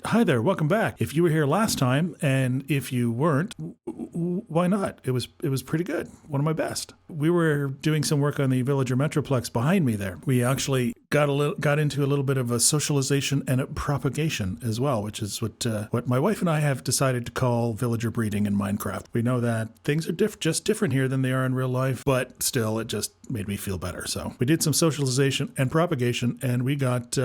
Hi there, welcome back. If you were here last time, and if you weren't, why not? It was pretty good. One of my best. We were doing some work on the Villager Metroplex behind me there. We actually got into a little bit of a socialization and a propagation as well, which is what my wife and I have decided to call villager breeding in Minecraft. We know that things are just different here than they are in real life, but still, it just made me feel better. So we did some socialization and propagation, and we got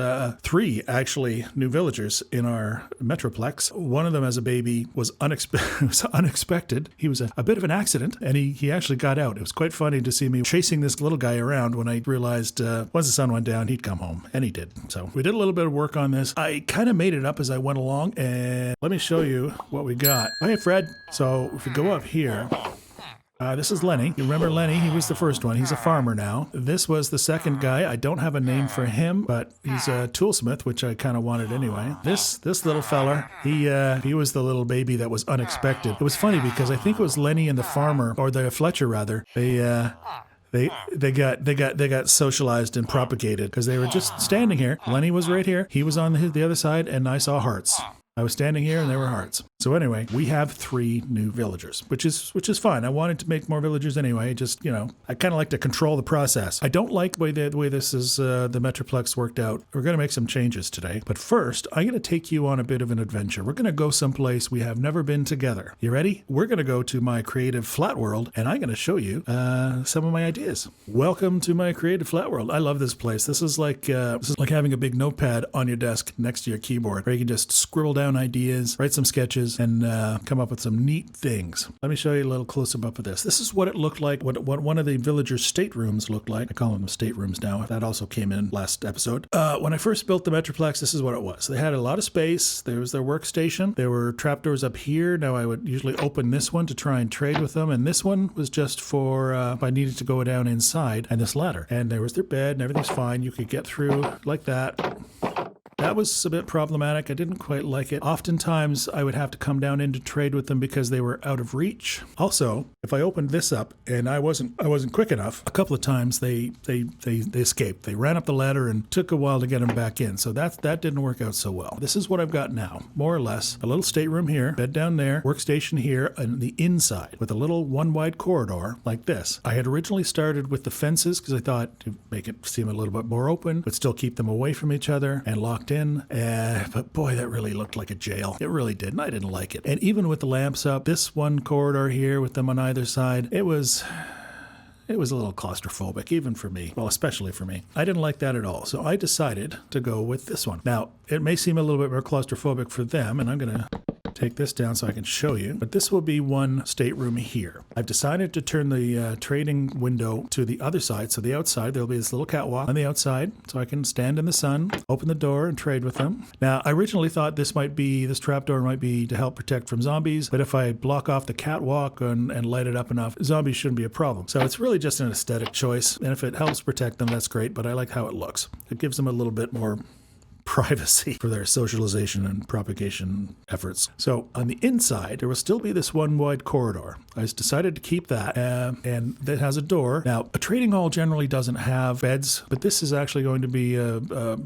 3 actually new villagers in our Metroplex. One of them as a baby was unexpected. He was a bit of an accident, and he actually got out. It was quite funny to see me chasing this little guy around when I realized once the sun went down, he'd come home, and he did. So we did a little bit of work on this. I kind of made it up as I went along, and let me show you what we got. Hey, Fred. So if we go up here, this is Lenny. You remember Lenny? He was the first one. He's a farmer now. This was the second guy. I don't have a name for him, but he's a toolsmith, which I kind of wanted anyway. This little feller, he was the little baby that was unexpected. It was funny because I think it was Lenny and the farmer, or the Fletcher rather. They got socialized and propagated because they were just standing here. Lenny was right here. He was on the other side, and I saw hearts. I was standing here and there were hearts. So anyway, we have 3 new villagers, which is fine. I wanted to make more villagers anyway. Just, I kind of like to control the process. I don't like the way this is the Metroplex worked out. We're going to make some changes today. But first, I'm going to take you on a bit of an adventure. We're going to go someplace we have never been together. You ready? We're going to go to my creative flat world, and I'm going to show you some of my ideas. Welcome to my creative flat world. I love this place. This is like having a big notepad on your desk next to your keyboard, where you can just scribble down ideas, write some sketches, and come up with some neat things. Let me show you a little close-up of this. This is what it looked like, what one of the villagers' staterooms looked like. I call them staterooms now. That also came in last episode. When I first built the Metroplex, this is what it was. They had a lot of space. There was their workstation. There were trapdoors up here. Now I would usually open this one to try and trade with them, and this one was just for if I needed to go down inside, and this ladder. And there was their bed, and everything's fine. You could get through like that. That was a bit problematic. I didn't quite like it. Oftentimes, I would have to come down in to trade with them because they were out of reach. Also, if I opened this up and I wasn't quick enough, a couple of times they escaped. They ran up the ladder and took a while to get them back in. So that didn't work out so well. This is what I've got now, more or less. A little stateroom here, bed down there, workstation here, and the inside with a little one-wide corridor like this. I had originally started with the fences because I thought to make it seem a little bit more open, but still keep them away from each other and locked in, but boy, that really looked like a jail. It really did, and I didn't like it. And even with the lamps up, this one corridor here with them on either side, it was a little claustrophobic, even for me. Well, especially for me. I didn't like that at all. So I decided to go with this one. Now, it may seem a little bit more claustrophobic for them, and I'm going to take this down so I can show you, but this will be one stateroom here. I've decided to turn the trading window to the other side. So the outside, there'll be this little catwalk on the outside, so I can stand in the sun, open the door, and trade with them. Now, I originally thought this trapdoor might be to help protect from zombies, but if I block off the catwalk and light it up enough, zombies shouldn't be a problem. So it's really just an aesthetic choice, and if it helps protect them, that's great, but I like how it looks. It gives them a little bit more privacy for their socialization and propagation efforts. So on the inside, there will still be this one wide corridor. I decided to keep that, and that has a door. Now, a trading hall generally doesn't have beds, but this is actually going to be a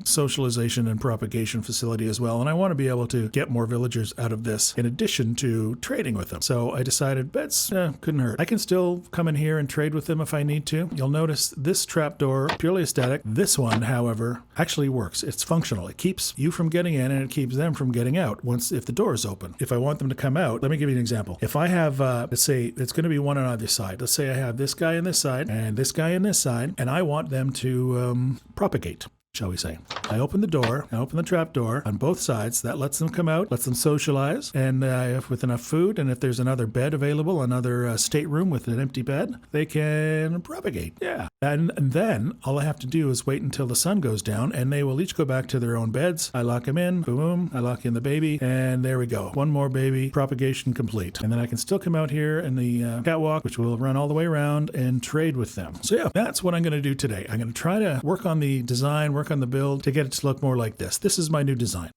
socialization and propagation facility as well, and I want to be able to get more villagers out of this in addition to trading with them. So I decided beds couldn't hurt. I can still come in here and trade with them if I need to. You'll notice this trapdoor, purely aesthetic. This one, however, actually works. It's functional. It keeps you from getting in and it keeps them from getting out if the door is open. If I want them to come out, let me give you an example. If I have, let's say it's going to be one on either side. Let's say I have this guy on this side and this guy on this side, and I want them to propagate, shall we say. I open the door, I open the trap door on both sides. That lets them come out, lets them socialize, and if with enough food, and if there's another bed available, another stateroom with an empty bed, they can propagate. Yeah. And then all I have to do is wait until the sun goes down, and they will each go back to their own beds. I lock them in, boom, I lock in the baby, and there we go. One more baby, propagation complete. And then I can still come out here in the catwalk, which will run all the way around, and trade with them. So yeah, that's what I'm going to do today. I'm going to try to work on the design, work on the build to get it to look more like this. This is my new design.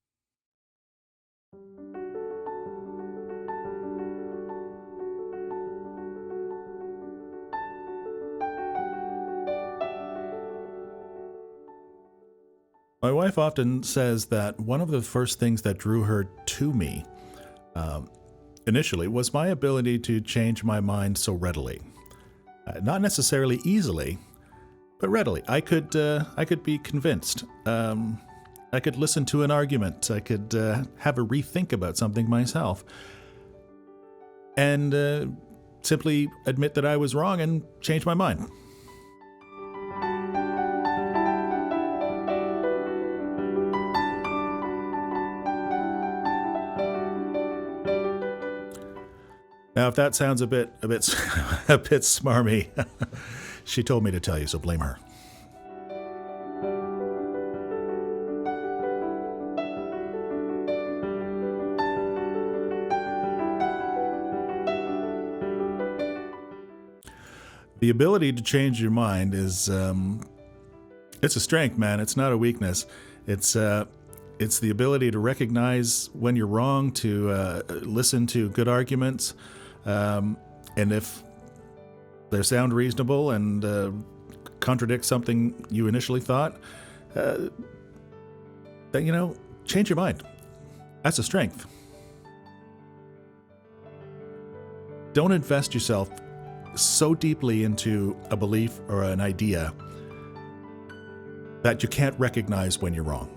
My wife often says that one of the first things that drew her to me initially was my ability to change my mind so readily. Not necessarily easily, but readily. I could be convinced. I could listen to an argument. I could have a rethink about something myself. And simply admit that I was wrong and change my mind. Now, if that sounds a bit a bit smarmy, she told me to tell you, so blame her. The ability to change your mind is it's a strength, man. It's not a weakness. It's the ability to recognize when you're wrong, to listen to good arguments, and if they sound reasonable and contradict something you initially thought, then, change your mind. That's a strength. Don't invest yourself so deeply into a belief or an idea that you can't recognize when you're wrong.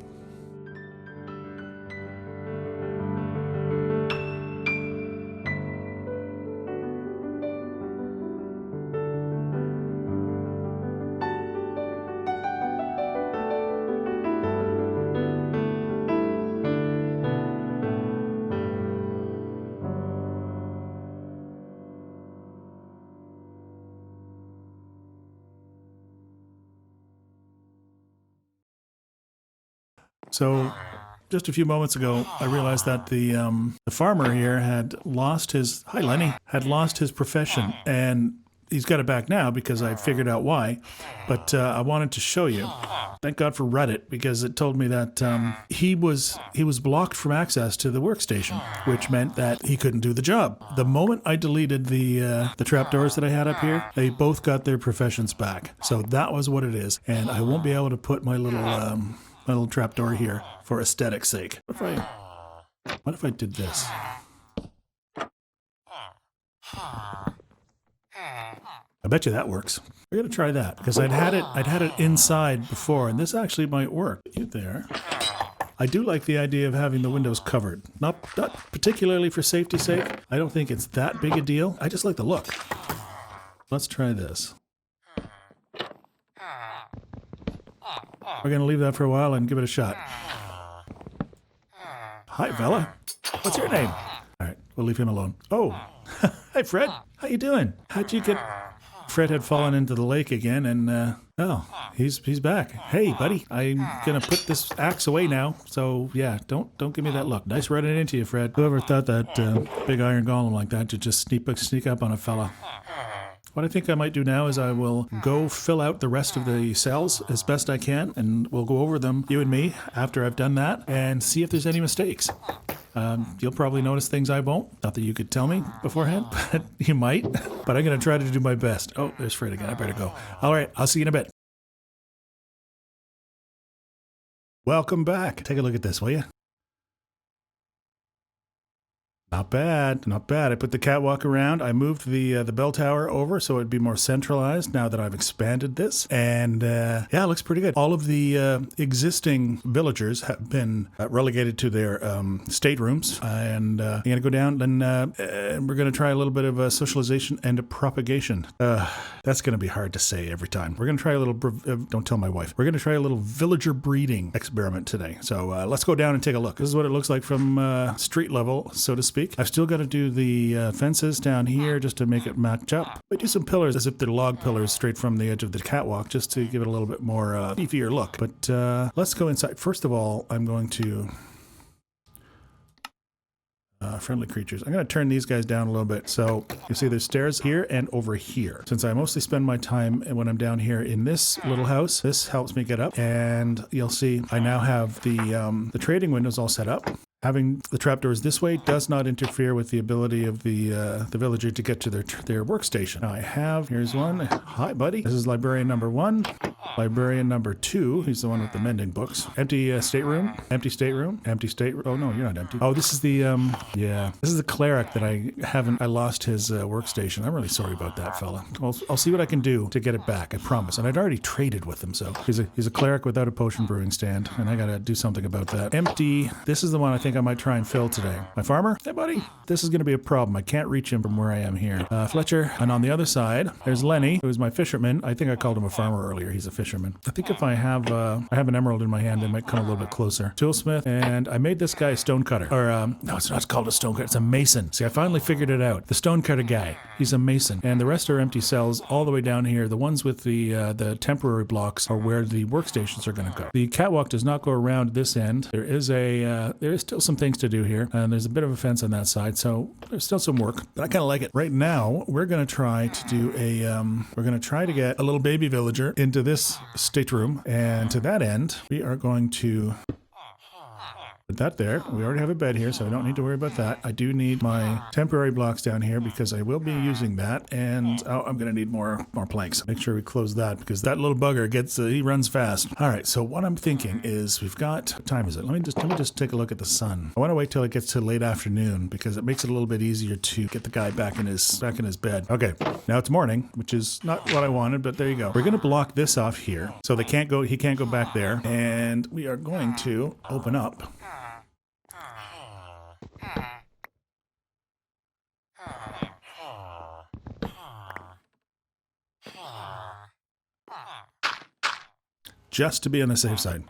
So just a few moments ago, I realized that the farmer here had lost his, hi Lenny, had lost his profession, and he's got it back now because I figured out why, but I wanted to show you. Thank God for Reddit, because it told me that he was blocked from access to the workstation, which meant that he couldn't do the job. The moment I deleted the trapdoors that I had up here, they both got their professions back. So that was what it is, and I won't be able to put my little trapdoor here for aesthetic's sake. What if I did this? I bet you that works. We're gonna try that because I'd had it inside before, and this actually might work. You there? I do like the idea of having the windows covered. Not particularly for safety's sake. I don't think it's that big a deal. I just like the look. Let's try this. We're going to leave that for a while and give it a shot. Hi, fella. What's your name? All right, we'll leave him alone. Oh, hi, Fred. How you doing? How'd you get... Fred had fallen into the lake again, and, he's back. Hey, buddy, I'm going to put this axe away now, so, yeah, don't give me that look. Nice running into you, Fred. Whoever thought that big iron golem like that to just sneak up on a fella. What I think I might do now is I will go fill out the rest of the cells as best I can, and we'll go over them, you and me, after I've done that, and see if there's any mistakes. You'll probably notice things I won't. Not that you could tell me beforehand, but you might. But I'm going to try to do my best. Oh, there's Fred again. I better go. All right, I'll see you in a bit. Welcome back. Take a look at this, will you? Not bad, not bad. I put the catwalk around. I moved the bell tower over so it'd be more centralized now that I've expanded this. And yeah, it looks pretty good. All of the existing villagers have been relegated to their staterooms. And I'm going to go down and we're going to try a little bit of socialization and a propagation. That's going to be hard to say every time. We're going to try a little, don't tell my wife. We're going to try a little villager breeding experiment today. So let's go down and take a look. This is what it looks like from street level, so to speak. I've still got to do the fences down here just to make it match up. I do some pillars as if they're log pillars straight from the edge of the catwalk just to give it a little bit more beefier look. But let's go inside. First of all, I'm going to... friendly creatures. I'm going to turn these guys down a little bit. So you see there's stairs here and over here. Since I mostly spend my time when I'm down here in this little house, this helps me get up. And you'll see I now have the trading windows all set up. Having the trapdoors this way does not interfere with the ability of the villager to get to their workstation. Now I have, here's one. Hi, buddy. This is librarian number 1. Librarian number 2, he's the one with the mending books. Empty stateroom, empty stateroom, empty stateroom. Oh no, you're not empty. Oh, this is the, yeah. This is the cleric that I lost his workstation. I'm really sorry about that, fella. I'll see what I can do to get it back, I promise. And I'd already traded with him, so. He's a cleric without a potion brewing stand, and I gotta do something about that. Empty, this is the one I think I might try and fill today. My farmer? Hey buddy, this is gonna be a problem. I can't reach him from where I am here. Fletcher, and on the other side, there's Lenny, who's my fisherman. I think I called him a farmer earlier. He's a fisherman. I think if I have an emerald in my hand, it might come a little bit closer. Toolsmith, and I made this guy a stonecutter. Or, no, it's not called a stonecutter. It's a mason. See, I finally figured it out. The stonecutter guy. He's a mason. And the rest are empty cells all the way down here. The ones with the temporary blocks are where the workstations are going to go. The catwalk does not go around this end. There is still some things to do here, and there's a bit of a fence on that side, so there's still some work. But I kind of like it. Right now, we're going to try to do we're going to try to get a little baby villager into this stateroom, and to that end, we are going to put that there. We already have a bed here, so I don't need to worry about that. I do need my temporary blocks down here because I will be using that, and I'm going to need more planks. Make sure we close that because that little bugger he runs fast. All right, so what I'm thinking is we've got, what time is it? Let me just take a look at the sun. I want to wait till it gets to late afternoon because it makes it a little bit easier to get the guy back in his bed. Okay, now it's morning, which is not what I wanted, but there you go. We're going to block this off here so he can't go back there, and we are going to open up just to be on the safe side.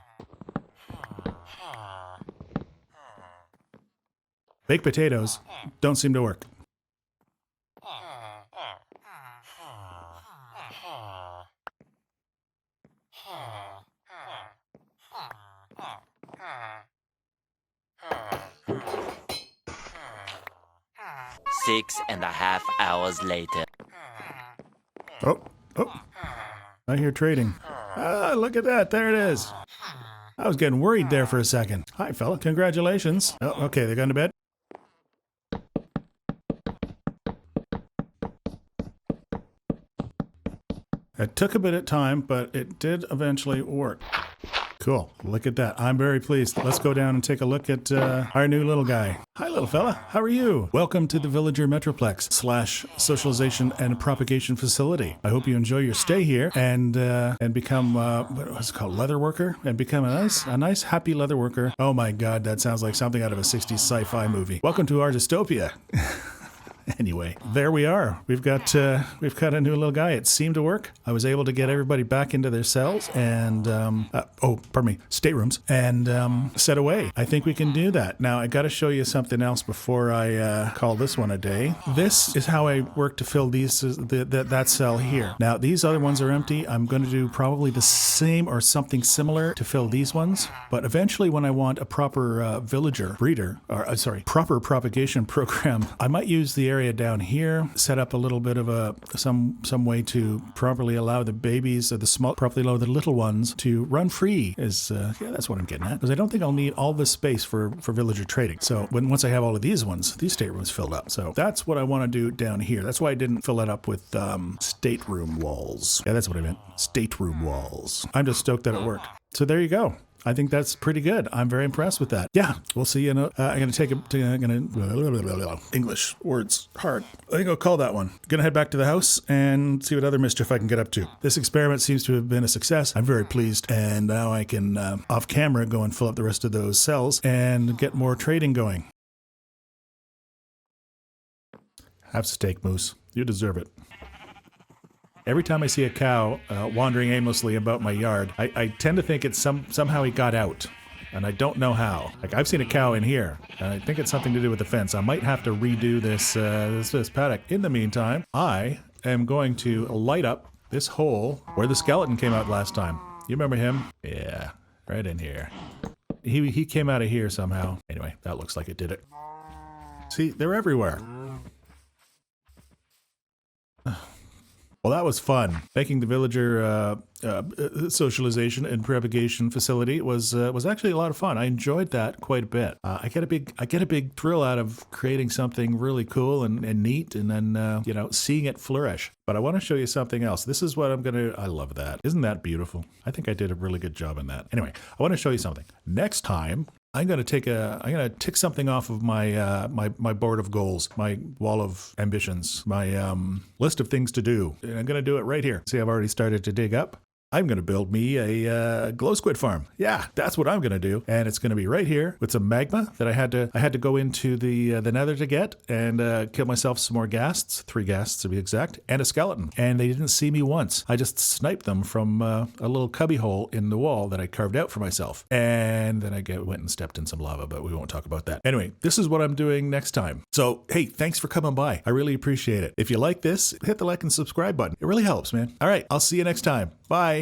Baked potatoes don't seem to work. Six and a half hours later. Oh, I hear trading. Ah, look at that. There it is. I was getting worried there for a second. Hi, fella. Congratulations. Oh, okay, they're going to bed. It took a bit of time, but it did eventually work. Cool. Look at that. I'm very pleased. Let's go down and take a look at our new little guy. Hi, little fella. How are you? Welcome to the Villager Metroplex / Socialization and Propagation facility. I hope you enjoy your stay here and become what's it called, leather worker, and become a nice happy leather worker. Oh my God, that sounds like something out of a 60s sci-fi movie. Welcome to our dystopia. Anyway, there we are. We've got a new little guy. It seemed to work. I was able to get everybody back into their cells and staterooms and set away. I think we can do that. Now I got to show you something else before I call this one a day. This is how I work to fill that cell here. Now these other ones are empty. I'm going to do probably the same or something similar to fill these ones. But eventually, when I want a proper proper propagation program, I might use the area down here, set up a little bit of some way to properly allow the babies, properly allow the little ones to run free. That's what I'm getting at. Because I don't think I'll need all this space for villager trading. So once I have all of these staterooms filled up. So that's what I want to do down here. That's why I didn't fill it up with stateroom walls. Yeah, that's what I meant. Stateroom walls. I'm just stoked that it worked. So there you go. I think that's pretty good. I'm very impressed with that. Yeah, we'll see. I'm going to English words hard. I think I'll call that one. Going to head back to the house and see what other mischief I can get up to. This experiment seems to have been a success. I'm very pleased. And now I can, off camera, go and fill up the rest of those cells and get more trading going. Have steak, Moose. You deserve it. Every time I see a cow wandering aimlessly about my yard, I tend to think it's somehow he got out, and I don't know how. Like, I've seen a cow in here, and I think it's something to do with the fence. I might have to redo this paddock. In the meantime, I am going to light up this hole where the skeleton came out last time. You remember him? Yeah, right in here. He came out of here somehow. Anyway, that looks like it did it. See, they're everywhere. Well, that was fun. Making the villager socialization and propagation facility was actually a lot of fun. I enjoyed that quite a bit. I get a big thrill out of creating something really cool and neat, and then seeing it flourish. But I want to show you something else. This is what I love that. Isn't that beautiful? I think I did a really good job in that. Anyway, I want to show you something. Next time, I'm going to tick something off of my my board of goals, my wall of ambitions, my list of things to do. And I'm going to do it right here. See, I've already started to dig up. I'm going to build me a glow squid farm. Yeah, that's what I'm going to do. And it's going to be right here with some magma that I had to go into the nether to get, and kill myself some more ghasts, 3 ghasts to be exact, and a skeleton. And they didn't see me once. I just sniped them from a little cubby hole in the wall that I carved out for myself. And then I went and stepped in some lava, but we won't talk about that. Anyway, this is what I'm doing next time. So, hey, thanks for coming by. I really appreciate it. If you like this, hit the like and subscribe button. It really helps, man. All right, I'll see you next time. Bye.